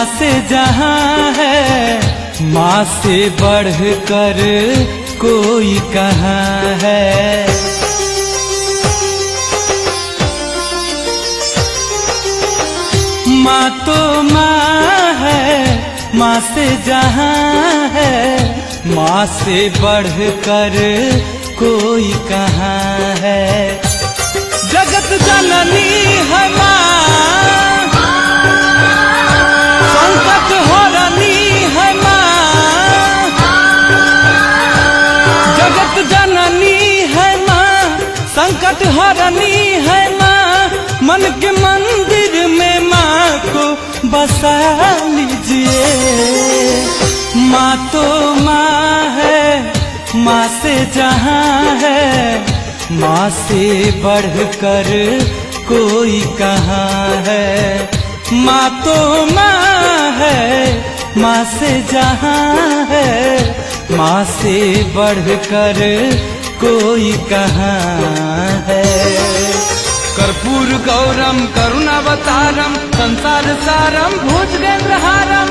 माँ से जहाँ है, माँ से बढ़कर कोई कहाँ है। माँ तो माँ है, माँ से जहाँ है, माँ से बढ़कर कोई कहाँ है। जगत जननी है माँ, संकट हरनी है माँ। जगत जननी है माँ, संकट हरनी है माँ। मन के मंदिर में माँ को बसा लीजिए। माँ तो माँ है, माँ से जहाँ है, माँ से बढ़कर कोई कहाँ है। माँ तो माँ है, माँ से जहाँ है, माँ से बढ़कर कोई कहाँ है। कर्पूर गौरम करुणावतारम संसार सारम भुजगेन्द्रहारम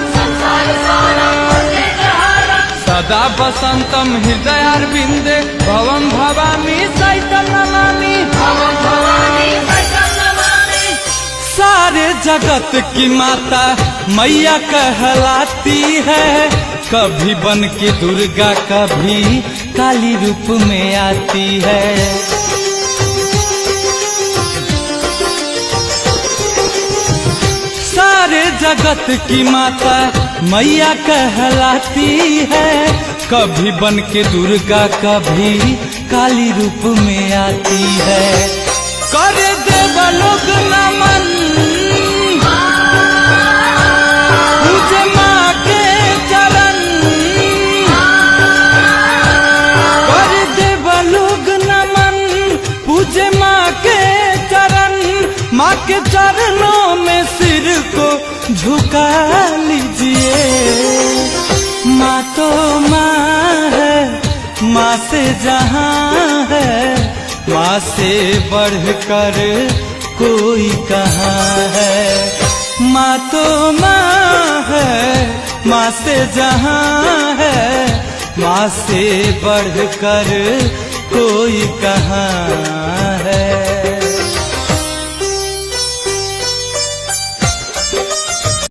सदा वसंतम हृदयारविंदे भवं भवामि सहितं नमामि। सारे जगत की माता मैया कहलाती है, कभी बन के दुर्गा कभी काली रूप में आती है। सारे जगत की माता मैया कहलाती है, कभी बन के दुर्गा कभी काली रूप में आती है। कर देवलोक नमन पूजे माँ के चरण, कर देवलोक नमन पूजे माँ के चरण। माँ के चरणों में सिर को झुका लीजिए। माँ तो माँ है, माँ से जहाँ है, माँ से बढ़कर कोई कहाँ है। माँ तो माँ है, माँ से जहाँ है, माँ से बढ़कर कोई कहाँ है।